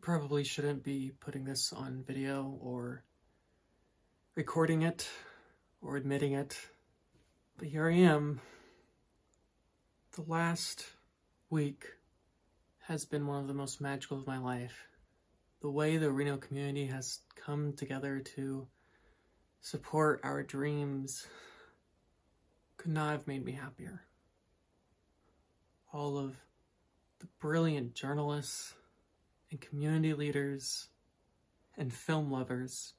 probably shouldn't be putting this on video or recording it or admitting it, but here I am. The last week has been one of the most magical of my life. The way the Reno community has come together to support our dreams could not have made me happier. All of the brilliant journalists and community leaders and film lovers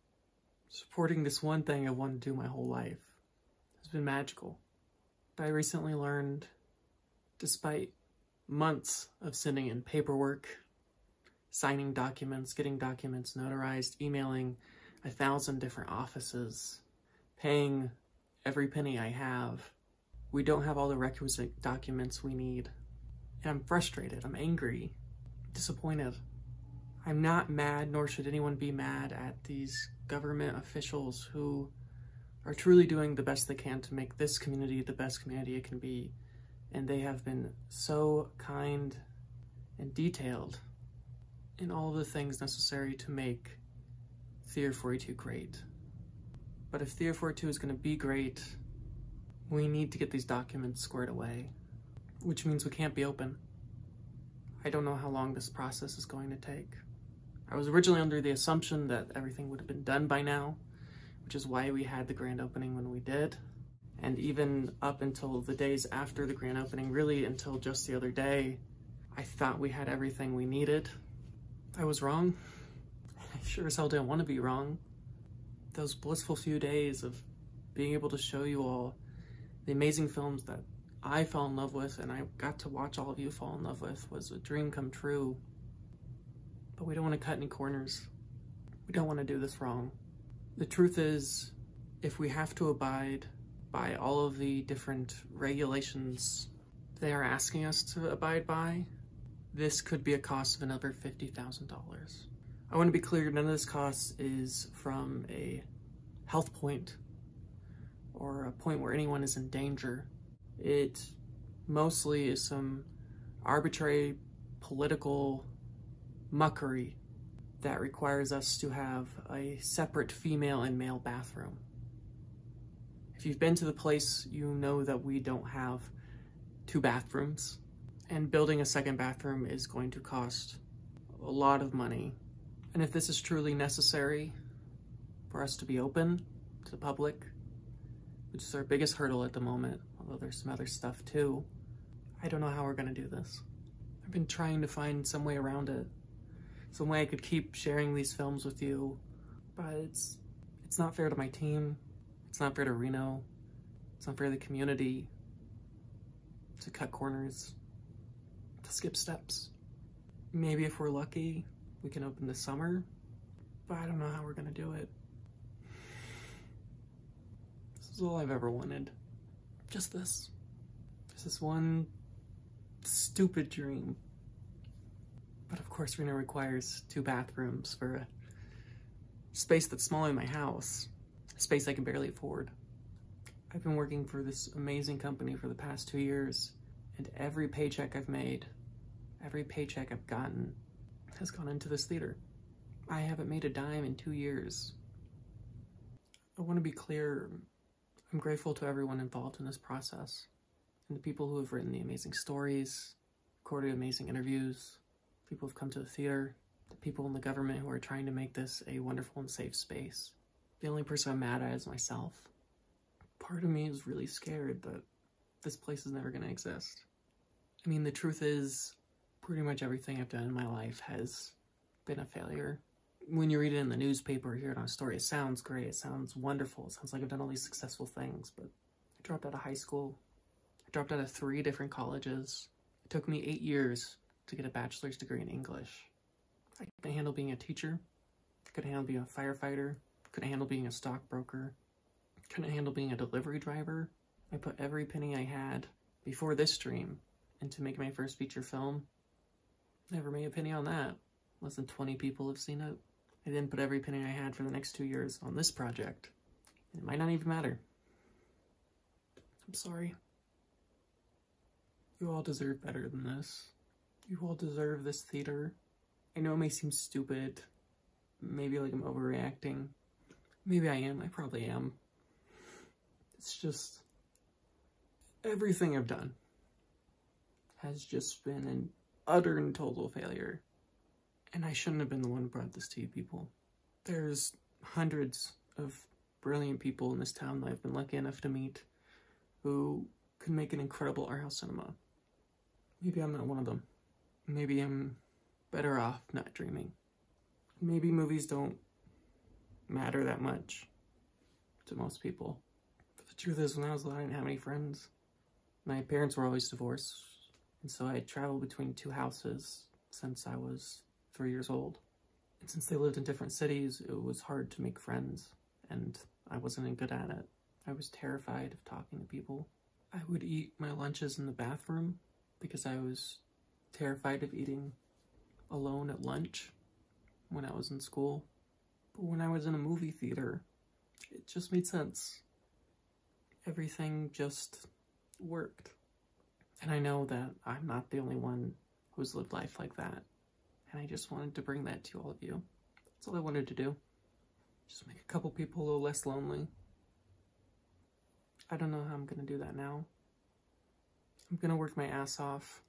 supporting this one thing I've wanted to do my whole life has been magical. But I recently learned, despite months of sending in paperwork, signing documents, getting documents notarized, emailing 1,000 different offices, paying every penny I have, we don't have all the requisite documents we need. And I'm frustrated, I'm angry, disappointed. I'm not mad, nor should anyone be mad at these government officials who are truly doing the best they can to make this community the best community it can be. And they have been so kind and detailed in all the things necessary to make Theater 42 great. But if Theater 42 is going to be great, we need to get these documents squared away, which means we can't be open. I don't know how long this process is going to take. I was originally under the assumption that everything would have been done by now, which is why we had the grand opening when we did. And even up until the days after the grand opening, really until just the other day, I thought we had everything we needed. I was wrong. I sure as hell didn't want to be wrong. Those blissful few days of being able to show you all the amazing films that I fell in love with and I got to watch all of you fall in love with was a dream come true. But we don't want to cut any corners. We don't want to do this wrong. The truth is, if we have to abide by all of the different regulations they are asking us to abide by, this could be a cost of another $50,000. I want to be clear, none of this cost is from a health point or a point where anyone is in danger. It mostly is some arbitrary political muckery that requires us to have a separate female and male bathroom. If you've been to the place, you know that we don't have 2 bathrooms, and building a second bathroom is going to cost a lot of money. And if this is truly necessary for us to be open to the public, which is our biggest hurdle at the moment, although there's some other stuff too, I don't know how we're gonna do this. I've been trying to find some way around it, some way I could keep sharing these films with you, but it's not fair to my team, it's not fair to Reno, it's not fair to the community to cut corners, to skip steps. Maybe if we're lucky, we can open this summer, but I don't know how we're gonna do it. This is all I've ever wanted. Just this. Just this one stupid dream. But of course Reno requires 2 bathrooms for a space that's smaller than my house, a space I can barely afford. I've been working for this amazing company for the past 2 years, and every paycheck I've made, every paycheck I've gotten has gone into this theater. I haven't made a dime in 2 years. I want to be clear, I'm grateful to everyone involved in this process, and the people who have written the amazing stories, recorded amazing interviews, people who've come to the theater, the people in the government who are trying to make this a wonderful and safe space. The only person I'm mad at is myself. Part of me is really scared that this place is never going to exist. I mean, the truth is, pretty much everything I've done in my life has been a failure. When you read it in the newspaper or hear it on a story, it sounds great, it sounds wonderful, it sounds like I've done all these successful things, but I dropped out of high school. I dropped out of 3 different colleges. It took me 8 years to get a bachelor's degree in English. I couldn't handle being a teacher. I couldn't handle being a firefighter. I couldn't handle being a stockbroker. I couldn't handle being a delivery driver. I put every penny I had before this dream into making my first feature film. Never made a penny on that. Less than 20 people have seen it. I then put every penny I had for the next 2 years on this project. It might not even matter. I'm sorry. You all deserve better than this. You all deserve this theater I know it may seem stupid, maybe like I'm overreacting. Maybe I am, I probably am. It's just, everything I've done has just been an utter and total failure. And I shouldn't have been the one who brought this to you people. There's hundreds of brilliant people in this town that I've been lucky enough to meet who could make an incredible art house cinema. Maybe I'm not one of them. Maybe I'm better off not dreaming. Maybe movies don't matter that much to most people. But the truth is, when I was little, I didn't have any friends. My parents were always divorced, and so I traveled between two houses since I was 3 years old. And since they lived in different cities, it was hard to make friends, and I wasn't good at it. I was terrified of talking to people. I would eat my lunches in the bathroom because I was terrified of eating alone at lunch when I was in school. But when I was in a movie theater, it just made sense. Everything just worked. And I know that I'm not the only one who's lived life like that. And I just wanted to bring that to all of you. That's all I wanted to do. Just make a couple people a little less lonely. I don't know how I'm gonna do that now. I'm gonna work my ass off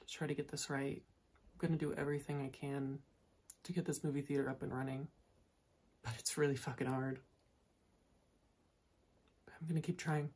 to try to get this right. I'm gonna do everything I can to get this movie theater up and running. But it's really fucking hard. But I'm gonna keep trying.